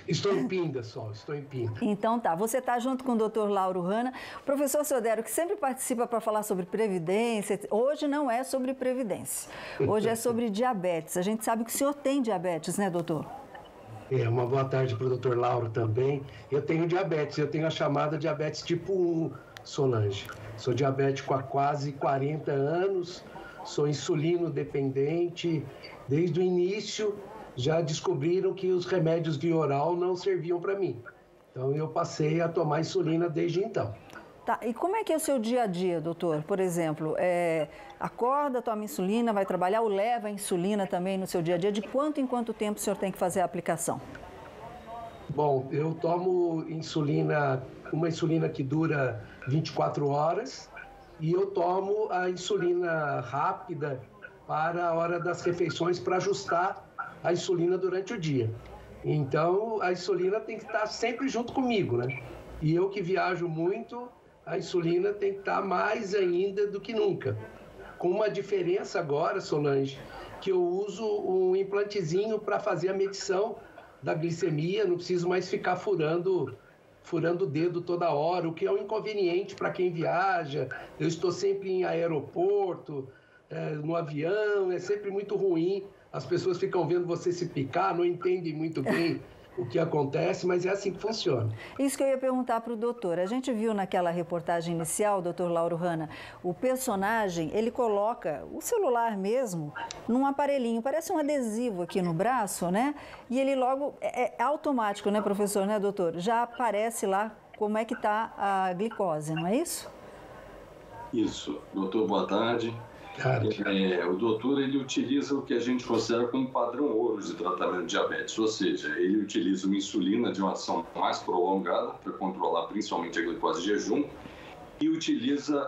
Estou em Pinda, Sol, estou em Pinda. Então tá, você está junto com o Dr. Lauro Hanna, professor Sodero, que sempre participa para falar sobre previdência. Hoje não é sobre previdência, hoje é sobre diabetes. A gente sabe que o senhor tem diabetes, né, doutor? Uma boa tarde para o Dr. Lauro também. Eu tenho diabetes, eu tenho a chamada diabetes tipo 1, Solange. Sou diabético há quase 40 anos, sou insulino dependente. Desde o início já descobriram que os remédios via oral não serviam para mim. Então eu passei a tomar insulina desde então. Tá, e como é que é o seu dia a dia, doutor? Por exemplo, acorda, toma insulina, vai trabalhar ou leva a insulina também no seu dia a dia? De quanto em quanto tempo o senhor tem que fazer a aplicação? Bom, eu tomo insulina, uma insulina que dura 24 horas e eu tomo a insulina rápida para a hora das refeições para ajustar a insulina durante o dia. Então, a insulina tem que estar sempre junto comigo, né? E eu que viajo muito, a insulina tem que estar mais ainda do que nunca. Com uma diferença agora, Solange, que eu uso um implantezinho para fazer a medição da glicemia, não preciso mais ficar furando o dedo toda hora, o que é um inconveniente para quem viaja. Eu estou sempre em aeroporto, no avião, é sempre muito ruim. As pessoas ficam vendo você se picar, não entendem muito bem o que acontece, mas é assim que funciona. Isso que eu ia perguntar para o doutor. A gente viu naquela reportagem inicial, doutor Lauro Hanna, o personagem, ele coloca o celular mesmo num aparelhinho, parece um adesivo aqui no braço, né? E ele logo, é automático, né, professor, né, doutor? Já aparece lá como é que está a glicose, não é isso? Isso. Doutor, boa tarde. O doutor, ele utiliza o que a gente considera como padrão ouro de tratamento de diabetes, ou seja, ele utiliza uma insulina de uma ação mais prolongada para controlar principalmente a glicose de jejum e utiliza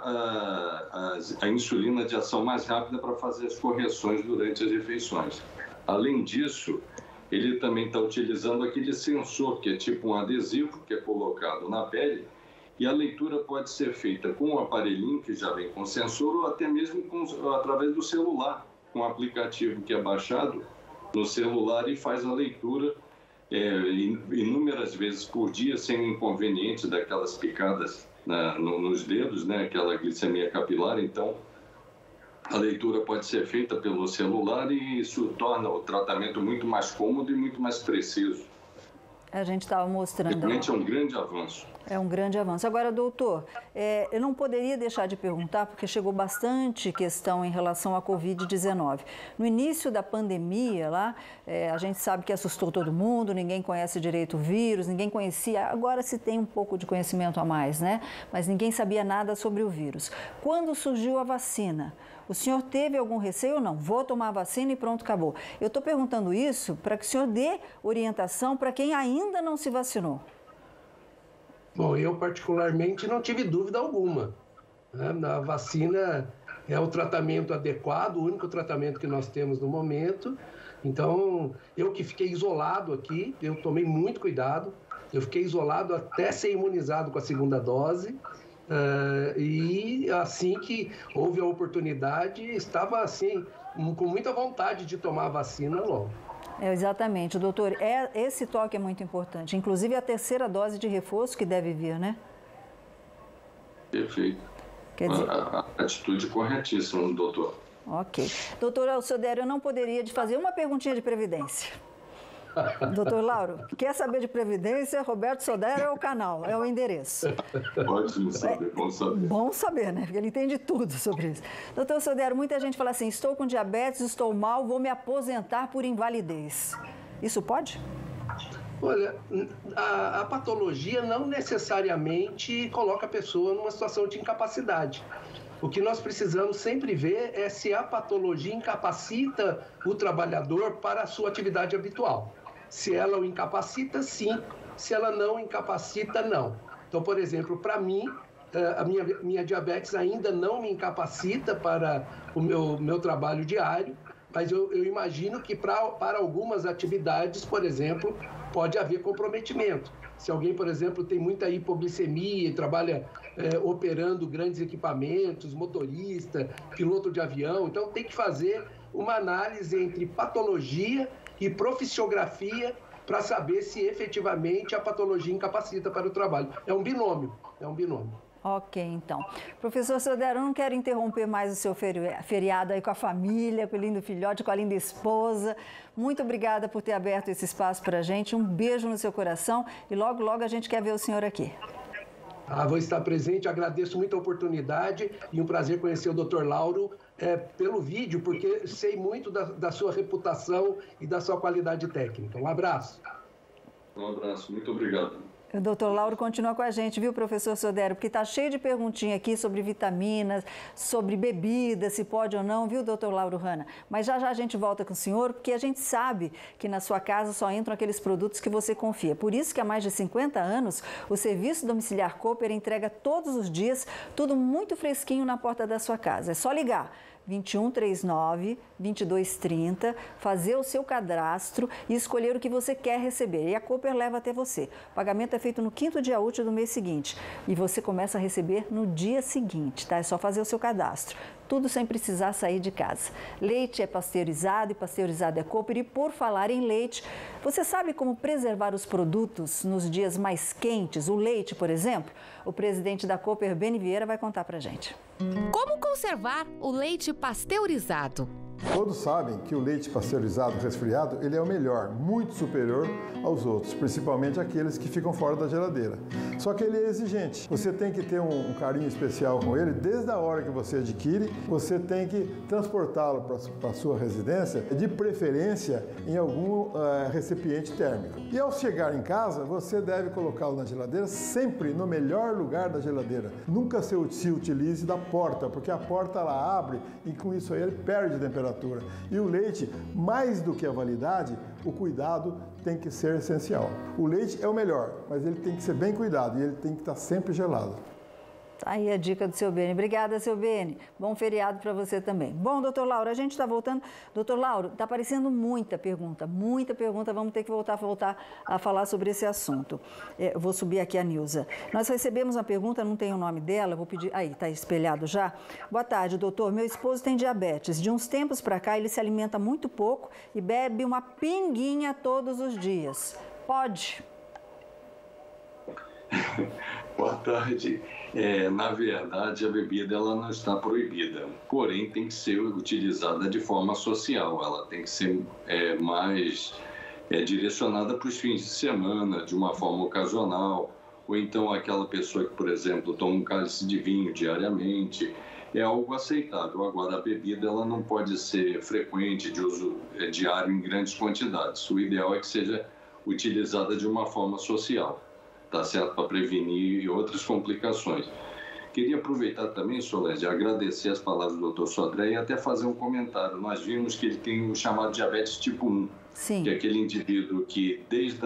a insulina de ação mais rápida para fazer as correções durante as refeições. Além disso, ele também está utilizando aquele sensor que é tipo um adesivo que é colocado na pele. E a leitura pode ser feita com o aparelhinho, que já vem com sensor, ou até mesmo através do celular, com o aplicativo que é baixado no celular e faz a leitura inúmeras vezes por dia, sem inconveniente daquelas picadas nos dedos, né? Aquela glicemia capilar. Então, a leitura pode ser feita pelo celular e isso torna o tratamento muito mais cômodo e muito mais preciso. A gente estava mostrando. Realmente é um grande avanço. É um grande avanço. Agora, doutor, eu não poderia deixar de perguntar, porque chegou bastante questão em relação à Covid-19. No início da pandemia, lá, a gente sabe que assustou todo mundo, ninguém conhece direito o vírus, ninguém conhecia. Agora se tem um pouco de conhecimento a mais, né? Mas ninguém sabia nada sobre o vírus. Quando surgiu a vacina, o senhor teve algum receio ou não? Vou tomar a vacina e pronto, acabou. Eu estou perguntando isso para que o senhor dê orientação para quem ainda não se vacinou. Bom, eu particularmente não tive dúvida alguma. A vacina é o tratamento adequado, o único tratamento que nós temos no momento. Então, eu que fiquei isolado aqui, eu tomei muito cuidado. Eu fiquei isolado até ser imunizado com a segunda dose. E assim que houve a oportunidade, estava assim, com muita vontade de tomar a vacina logo. Exatamente, doutor. Esse toque é muito importante. Inclusive a terceira dose de reforço que deve vir, né? Perfeito. Quer dizer... A atitude corretíssima, doutor. Ok. Doutor Alciodério, eu não poderia te fazer uma perguntinha de previdência. Doutor Lauro, quer saber de previdência? Roberto Sodero é o canal, é o endereço. Ótimo saber, bom saber. Bom saber, né? Porque ele entende tudo sobre isso. Doutor Sodero, muita gente fala assim, estou com diabetes, estou mal, vou me aposentar por invalidez. Isso pode? Olha, a patologia não necessariamente coloca a pessoa numa situação de incapacidade. O que nós precisamos sempre ver é se a patologia incapacita o trabalhador para a sua atividade habitual. Se ela o incapacita, sim. Se ela não incapacita, não. Então, por exemplo, para mim, a minha diabetes ainda não me incapacita para o meu trabalho diário, mas eu imagino que para algumas atividades, por exemplo, pode haver comprometimento. Se alguém, por exemplo, tem muita hipoglicemia e trabalha operando grandes equipamentos, motorista, piloto de avião, então tem que fazer uma análise entre patologia e profissiografia para saber se efetivamente a patologia incapacita para o trabalho. É um binômio. Ok, então. Professor Sodero, eu não quero interromper mais o seu feriado aí com a família, com o lindo filhote, com a linda esposa. Muito obrigada por ter aberto esse espaço para a gente. Um beijo no seu coração e logo, logo a gente quer ver o senhor aqui. Vou estar presente, agradeço muito a oportunidade e um prazer conhecer o Dr. Lauro pelo vídeo, porque sei muito da sua reputação e da sua qualidade técnica. Um abraço. Um abraço, muito obrigado. O doutor Lauro continua com a gente, viu, professor Sodero? Porque está cheio de perguntinhas aqui sobre vitaminas, sobre bebidas, se pode ou não, viu, doutor Lauro Hanna? Mas já já a gente volta com o senhor, porque a gente sabe que na sua casa só entram aqueles produtos que você confia. Por isso que há mais de 50 anos, o Serviço Domiciliar Cooper entrega todos os dias tudo muito fresquinho na porta da sua casa. É só ligar. 2139-2230, fazer o seu cadastro e escolher o que você quer receber. E a Cooper leva até você. O pagamento é feito no 5º dia útil do mês seguinte e você começa a receber no dia seguinte, tá? É só fazer o seu cadastro. tudo sem precisar sair de casa. Leite é pasteurizado e pasteurizado é Cooper. E por falar em leite, você sabe como preservar os produtos nos dias mais quentes? O leite, por exemplo? O presidente da Cooper, Beni Vieira, vai contar pra gente. Como conservar o leite pasteurizado? Todos sabem que o leite pasteurizado resfriado ele é o melhor, muito superior aos outros, principalmente aqueles que ficam fora da geladeira. Só que ele é exigente. Você tem que ter um carinho especial com ele desde a hora que você adquire. Você tem que transportá-lo para a sua residência, de preferência em algum recipiente térmico. E ao chegar em casa, você deve colocá-lo na geladeira sempre no melhor lugar da geladeira. Nunca se utilize da porta, porque a porta ela abre e com isso aí ele perde temperatura. E o leite, mais do que a validade, o cuidado tem que ser essencial. O leite é o melhor, mas ele tem que ser bem cuidado e ele tem que estar sempre gelado. Tá aí a dica do seu Beni. Obrigada, seu Beni. Bom feriado para você também. Bom, doutor Lauro, a gente está voltando. Doutor Lauro, está aparecendo muita pergunta. Vamos ter que voltar a falar sobre esse assunto. Eu vou subir aqui a Nilza. Nós recebemos uma pergunta, não tem o nome dela, vou pedir... Aí, está espelhado já. Boa tarde, doutor. Meu esposo tem diabetes. De uns tempos para cá, ele se alimenta muito pouco e bebe uma pinguinha todos os dias. Pode? Boa tarde. Na verdade, a bebida ela não está proibida, porém tem que ser utilizada de forma social. Ela tem que ser mais direcionada para os fins de semana, de uma forma ocasional, ou então aquela pessoa que, por exemplo, toma um cálice de vinho diariamente, é algo aceitável. Agora, a bebida ela não pode ser frequente, de uso diário em grandes quantidades. O ideal é que seja utilizada de uma forma social. Tá certo? Para prevenir outras complicações. Queria aproveitar também, Solange, agradecer as palavras do Dr. Sodré e até fazer um comentário. Nós vimos que ele tem o chamado diabetes tipo 1, Sim. Que é aquele indivíduo que desde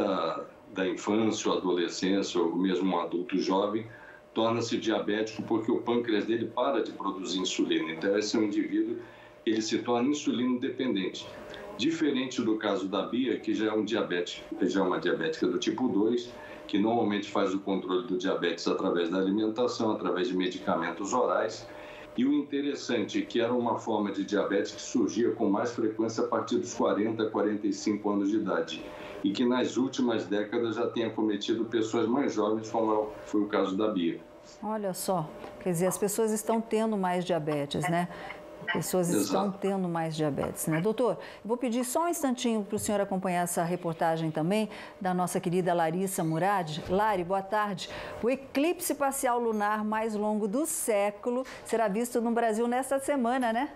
da infância ou adolescência, ou mesmo um adulto jovem, torna-se diabético porque o pâncreas dele para de produzir insulina. Então, esse é um indivíduo, ele se torna insulino dependente. Diferente do caso da Bia, que já é uma diabética do tipo 2, que normalmente faz o controle do diabetes através da alimentação, através de medicamentos orais. E o interessante é que era uma forma de diabetes que surgia com mais frequência a partir dos 40, 45 anos de idade. E que nas últimas décadas já tem acometido pessoas mais jovens, como foi o caso da Bia. Olha só, quer dizer, as pessoas estão tendo mais diabetes, né? Pessoas estão tendo mais diabetes, né? Doutor, eu vou pedir só um instantinho para o senhor acompanhar essa reportagem também da nossa querida Larissa Murad. Lari, boa tarde. O eclipse parcial lunar mais longo do século será visto no Brasil nesta semana, né?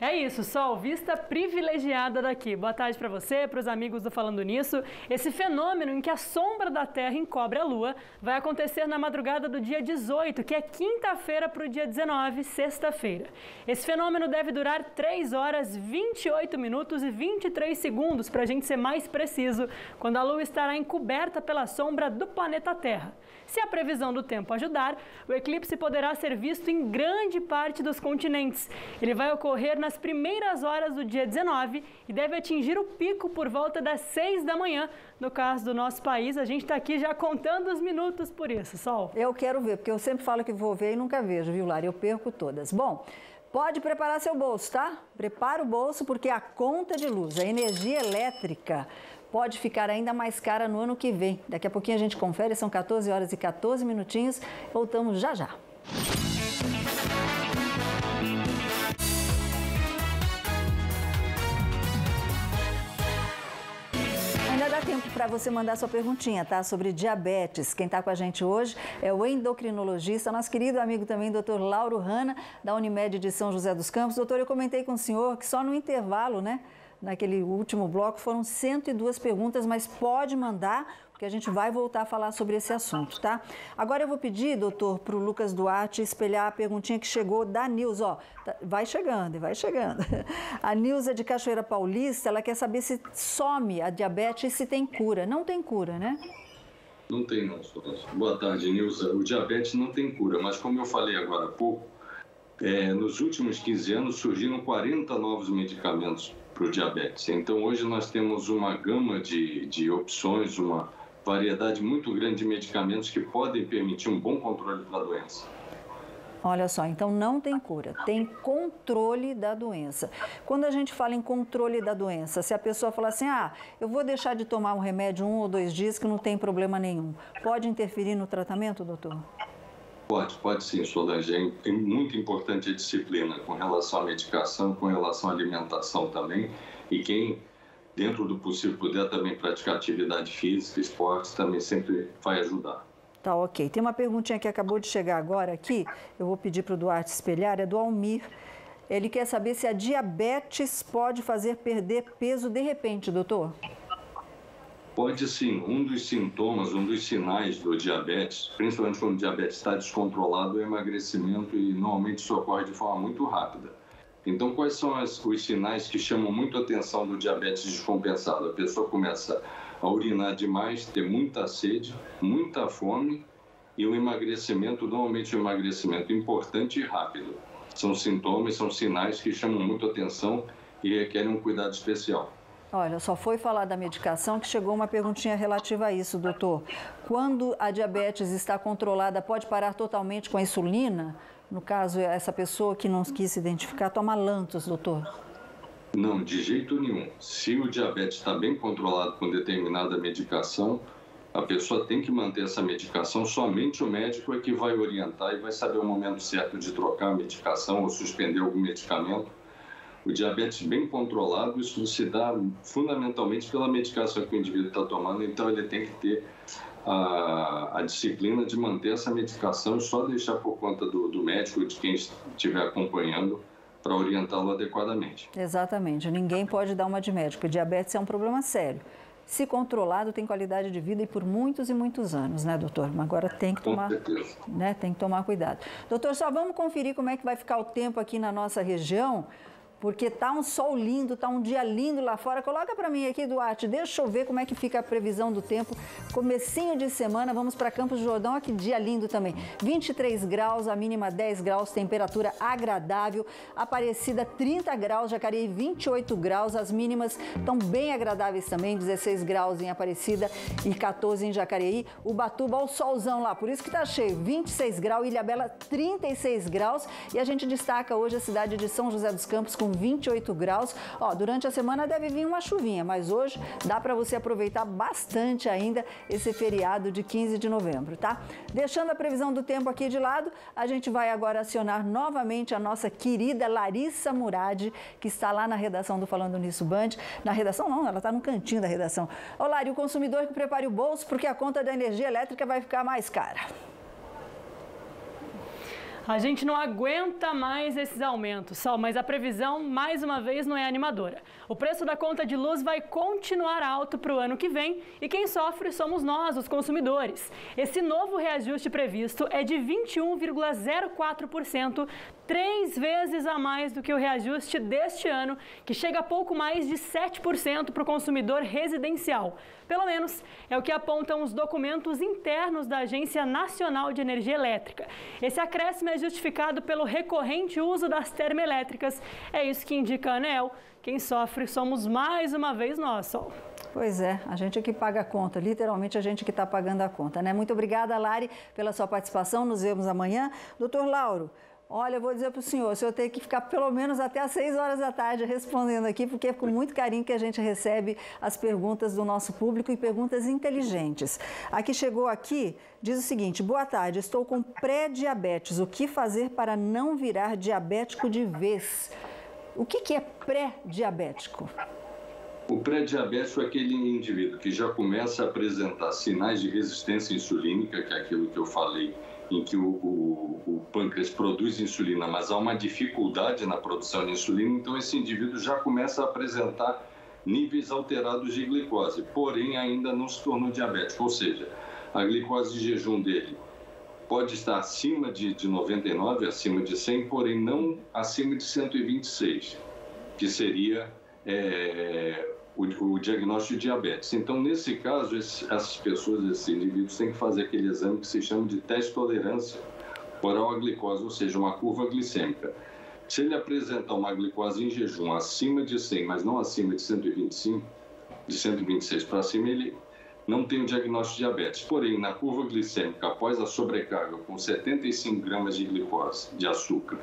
É isso, Sol, vista privilegiada daqui. Boa tarde para você, para os amigos do Falando Nisso. Esse fenômeno em que a sombra da Terra encobre a Lua vai acontecer na madrugada do dia 18, que é quinta-feira para o dia 19, sexta-feira. Esse fenômeno deve durar 3 horas, 28 minutos e 23 segundos, para a gente ser mais preciso, quando a Lua estará encoberta pela sombra do planeta Terra. Se a previsão do tempo ajudar, o eclipse poderá ser visto em grande parte dos continentes. Ele vai ocorrer nas primeiras horas do dia 19 e deve atingir o pico por volta das 6 da manhã. No caso do nosso país, a gente está aqui já contando os minutos por isso, Sol. Eu quero ver, porque eu sempre falo que vou ver e nunca vejo, viu, Lara? Eu perco todas. Bom, pode preparar seu bolso, tá? Prepara o bolso porque a conta de luz, a energia elétrica, pode ficar ainda mais cara no ano que vem. Daqui a pouquinho a gente confere, são 14 horas e 14 minutinhos. Voltamos já já. Ainda dá tempo para você mandar sua perguntinha, tá? Sobre diabetes. Quem está com a gente hoje é o endocrinologista, nosso querido amigo também, Dr. Lauro Hanna, da Unimed de São José dos Campos. Doutor, eu comentei com o senhor que só no intervalo, né? Naquele último bloco foram 102 perguntas, mas pode mandar, porque a gente vai voltar a falar sobre esse assunto, tá? Agora eu vou pedir, doutor, para o Lucas Duarte espelhar a perguntinha que chegou da Nilza, ó. Vai chegando, vai chegando. A Nilza de Cachoeira Paulista, ela quer saber se some a diabetes e se tem cura. Não tem cura, né? Não tem, não. Boa tarde, Nilza. O diabetes não tem cura, mas como eu falei agora há pouco, nos últimos 15 anos surgiram 40 novos medicamentos para o diabetes. Então, hoje nós temos uma gama de opções, uma variedade muito grande de medicamentos que podem permitir um bom controle da doença. 40 novos medicamentos. 40 novos medicamentos. Olha só, então não tem cura, tem controle da doença. Quando a gente fala em controle da doença, se a pessoa falar assim, eu vou deixar de tomar um remédio 1 ou 2 dias que não tem problema nenhum, pode interferir no tratamento, doutor? Pode sim, Solange. É muito importante a disciplina com relação à medicação, com relação à alimentação também. E quem, dentro do possível, puder também praticar atividade física, esportes, também sempre vai ajudar. Tá, ok. Tem uma perguntinha que acabou de chegar agora aqui, eu vou pedir para o Duarte espelhar, é do Almir. Ele quer saber se a diabetes pode fazer perder peso de repente, doutor? Pode sim. Um dos sintomas, um dos sinais do diabetes, principalmente quando o diabetes está descontrolado, é o emagrecimento e normalmente isso ocorre de forma muito rápida. Então, quais são os sinais que chamam muito a atenção do diabetes descompensado? A pessoa começa a urinar demais, ter muita sede, muita fome e o emagrecimento, normalmente um emagrecimento importante e rápido. São sintomas, são sinais que chamam muito a atenção e requerem um cuidado especial. Olha, só foi falar da medicação que chegou uma perguntinha relativa a isso, doutor. Quando a diabetes está controlada, pode parar totalmente com a insulina? No caso, essa pessoa que não quis se identificar, toma Lantus, doutor? Não, de jeito nenhum. Se o diabetes está bem controlado com determinada medicação, a pessoa tem que manter essa medicação, somente o médico é que vai orientar e vai saber o momento certo de trocar a medicação ou suspender algum medicamento. O diabetes bem controlado, isso se dá fundamentalmente pela medicação que o indivíduo está tomando, então ele tem que ter a disciplina de manter essa medicação e só deixar por conta do médico, de quem estiver acompanhando, para orientá-lo adequadamente. Exatamente, ninguém pode dar uma de médico. O diabetes é um problema sério. Se controlado, tem qualidade de vida e por muitos e muitos anos, né, doutor? Mas agora tem que tomar, né, tem que tomar cuidado. Doutor, só vamos conferir como é que vai ficar o tempo aqui na nossa região, porque tá um sol lindo, tá um dia lindo lá fora. Coloca para mim aqui, Duarte, deixa eu ver como é que fica a previsão do tempo. Comecinho de semana, vamos para Campos do Jordão, olha que dia lindo também. 23 graus, a mínima 10 graus, temperatura agradável. Aparecida 30 graus, Jacareí 28 graus, as mínimas estão bem agradáveis também, 16 graus em Aparecida e 14 em Jacareí. Ubatuba, o solzão lá, por isso que tá cheio, 26 graus, Ilhabela 36 graus. E a gente destaca hoje a cidade de São José dos Campos com 28 graus. Durante a semana deve vir uma chuvinha, mas hoje dá para você aproveitar bastante ainda esse feriado de 15 de novembro, tá? Deixando a previsão do tempo aqui de lado, a gente vai agora acionar novamente a nossa querida Larissa Murad, que está lá na redação do Falando Nisso Band. Na redação não, ela está no cantinho da redação. Ô Lari, o consumidor que prepare o bolso porque a conta da energia elétrica vai ficar mais cara. A gente não aguenta mais esses aumentos, Sol, mas a previsão, mais uma vez, não é animadora. O preço da conta de luz vai continuar alto para o ano que vem e quem sofre somos nós, os consumidores. Esse novo reajuste previsto é de 21,04%, 3 vezes a mais do que o reajuste deste ano, que chega a pouco mais de 7% para o consumidor residencial. Pelo menos é o que apontam os documentos internos da Agência Nacional de Energia Elétrica. Esse acréscimo é justificado pelo recorrente uso das termoelétricas. É isso que indica a ANEEL. Quem sofre somos mais uma vez nós, Sol. Pois é, a gente é que paga a conta, literalmente a gente que está pagando a conta, né? Muito obrigada, Lari, pela sua participação. Nos vemos amanhã. Doutor Lauro, olha, eu vou dizer para o senhor tem que ficar pelo menos até às 6 horas da tarde respondendo aqui, porque é com muito carinho que a gente recebe as perguntas do nosso público e perguntas inteligentes. A que chegou aqui diz o seguinte: boa tarde, estou com pré-diabetes, o que fazer para não virar diabético de vez? O que é pré-diabético? O pré-diabético é aquele indivíduo que já começa a apresentar sinais de resistência insulínica, que é aquilo que eu falei, em que o pâncreas produz insulina, mas há uma dificuldade na produção de insulina, então esse indivíduo já começa a apresentar níveis alterados de glicose, porém ainda não se tornou diabético, ou seja, a glicose de jejum dele pode estar acima de 99, acima de 100, porém não acima de 126, que seria o diagnóstico de diabetes. Então, nesse caso, essas pessoas, esses indivíduos, têm que fazer aquele exame que se chama de teste de tolerância oral à glicose, ou seja, uma curva glicêmica. Se ele apresentar uma glicose em jejum acima de 100, mas não acima de 125, de 126 para cima, ele não tem o diagnóstico de diabetes. Porém, na curva glicêmica, após a sobrecarga com 75 gramas de glicose, de açúcar,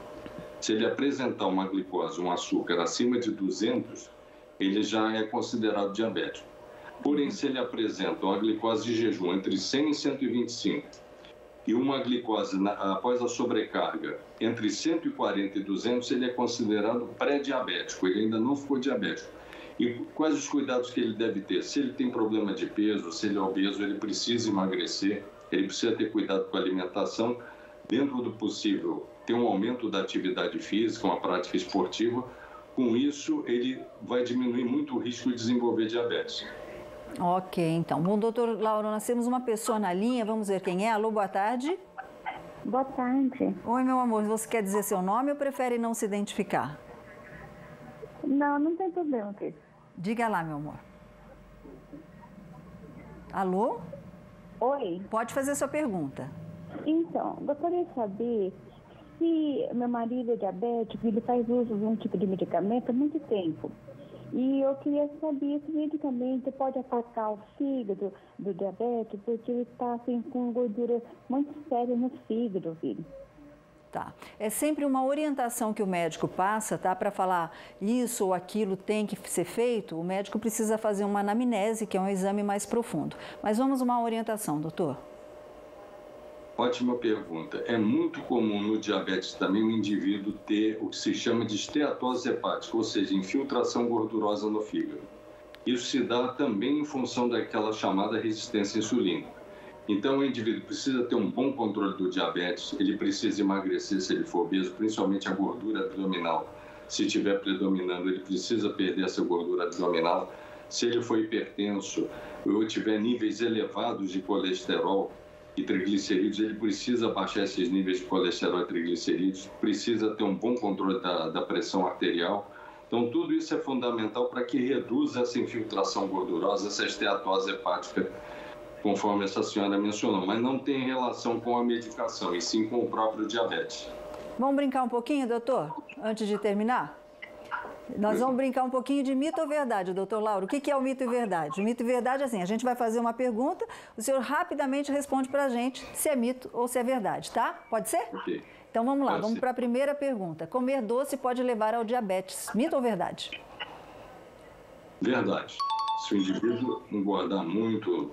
se ele apresentar uma glicose, um açúcar acima de 200, ele já é considerado diabético. Porém, se ele apresenta uma glicose de jejum entre 100 e 125 e uma glicose após a sobrecarga entre 140 e 200, ele é considerado pré-diabético, ele ainda não ficou diabético. E quais os cuidados que ele deve ter? Se ele tem problema de peso, se ele é obeso, ele precisa emagrecer, ele precisa ter cuidado com a alimentação, dentro do possível, ter um aumento da atividade física, uma prática esportiva. Com isso, ele vai diminuir muito o risco de desenvolver diabetes. Ok, então. Bom, doutor Lauro, nós temos uma pessoa na linha, vamos ver quem é. Alô, boa tarde. Boa tarde. Oi, meu amor, você quer dizer seu nome ou prefere não se identificar? Não tem problema, filho. Diga lá, meu amor. Alô? Oi. Pode fazer sua pergunta. Então, gostaria de saber se meu marido é diabético, ele faz uso de um tipo de medicamento há muito tempo. E eu queria saber se o medicamento pode atacar o fígado do diabetes, porque ele está assim, com gordura muito séria no fígado, filho. Tá. É sempre uma orientação que o médico passa, tá? Para falar isso ou aquilo tem que ser feito, o médico precisa fazer uma anamnese, que é um exame mais profundo. Mas vamos uma orientação, doutor. Ótima pergunta. É muito comum no diabetes também o indivíduo ter o que se chama de esteatose hepática, ou seja, infiltração gordurosa no fígado. Isso se dá também em função daquela chamada resistência insulínica. Então, o indivíduo precisa ter um bom controle do diabetes, ele precisa emagrecer se ele for obeso, principalmente a gordura abdominal. Se estiver predominando, ele precisa perder essa gordura abdominal. Se ele for hipertenso ou tiver níveis elevados de colesterol e triglicerídeos, ele precisa baixar esses níveis de colesterol e triglicerídeos, precisa ter um bom controle da pressão arterial. Então, tudo isso é fundamental para que reduza essa infiltração gordurosa, essa esteatose hepática, conforme essa senhora mencionou, mas não tem relação com a medicação, e sim com o próprio diabetes. Vamos brincar um pouquinho, doutor, antes de terminar? Nós vamos brincar um pouquinho de mito ou verdade, doutor Lauro. O que é o mito e verdade? O mito e verdade é assim, a gente vai fazer uma pergunta, o senhor rapidamente responde para a gente se é mito ou se é verdade, tá? Pode ser? Ok. Então vamos lá, vamos para a primeira pergunta. Comer doce pode levar ao diabetes, mito ou verdade? Verdade. Se o indivíduo engordar muito,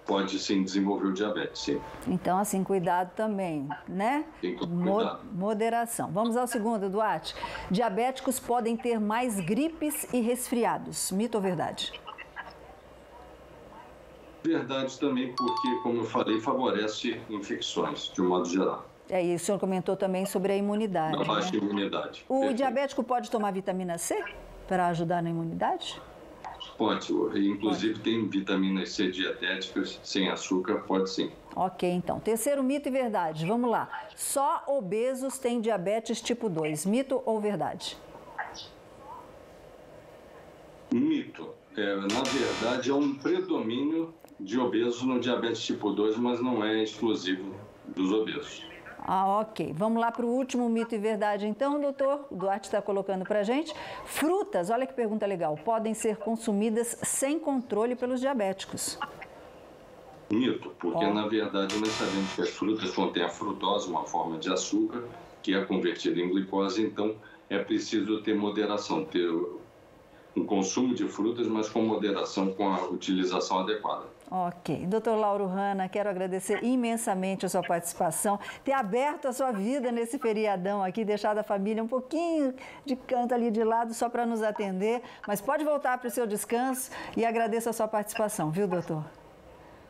pode sim desenvolver o diabetes, sim. Então, assim, cuidado também, né? Tem que cuidar. Moderação. Vamos ao segundo, Duarte. Diabéticos podem ter mais gripes e resfriados. Mito ou verdade? Verdade também, porque, como eu falei, favorece infecções, de um modo geral. E o senhor comentou também sobre a imunidade. Da baixa imunidade. O Perfeito. diabético pode tomar vitamina C para ajudar na imunidade? Pode, inclusive tem vitaminas C dietéticas sem açúcar, pode sim. Ok, então. Terceiro mito e verdade. Vamos lá. Só obesos têm diabetes tipo 2. Mito ou verdade? Mito. Na verdade, é um predomínio de obesos no diabetes tipo 2, mas não é exclusivo dos obesos. Ok. Vamos lá para o último mito e verdade, então, doutor. O Duarte está colocando para a gente. Frutas, olha que pergunta legal, podem ser consumidas sem controle pelos diabéticos. Mito, porque na verdade nós sabemos que as frutas contêm a frutose, uma forma de açúcar, que é convertida em glicose, então é preciso ter moderação, ter um consumo de frutas, mas com moderação, com a utilização adequada. Ok. Doutor Lauro Hanna, quero agradecer imensamente a sua participação, ter aberto a sua vida nesse feriadão aqui, deixado a família um pouquinho de canto ali de lado só para nos atender, mas pode voltar para o seu descanso e agradeço a sua participação, viu, doutor?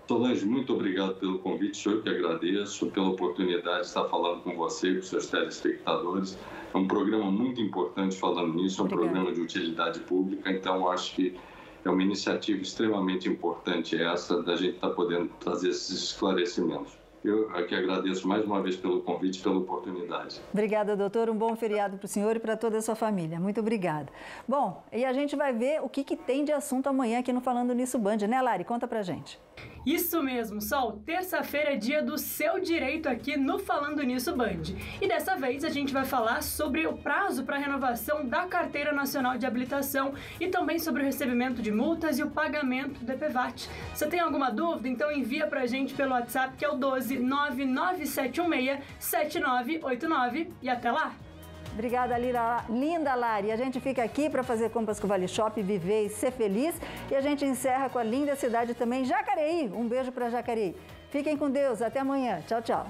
Solange, muito obrigado pelo convite, eu que agradeço pela oportunidade de estar falando com você e com seus telespectadores. É um programa muito importante falando nisso, é um programa de utilidade pública, então acho que é uma iniciativa extremamente importante essa, da gente estar podendo trazer esses esclarecimentos. Eu aqui agradeço mais uma vez pelo convite e pela oportunidade. Obrigada, doutor. Um bom feriado para o senhor e para toda a sua família. Muito obrigada. Bom, e a gente vai ver o que tem de assunto amanhã aqui no Falando Nisso Band, né, Lari? Conta pra gente. Isso mesmo, Sol. Terça-feira é dia do seu direito aqui no Falando Nisso Band. E dessa vez a gente vai falar sobre o prazo para renovação da Carteira Nacional de Habilitação e também sobre o recebimento de multas e o pagamento do EPVAT. Você tem alguma dúvida? Então envia pra gente pelo WhatsApp, que é o 12 99716 7989. E até lá! Obrigada, linda Lari. A gente fica aqui para fazer compras com o Vale Shop, viver e ser feliz. E a gente encerra com a linda cidade também, Jacareí. Um beijo para Jacareí. Fiquem com Deus. Até amanhã. Tchau, tchau.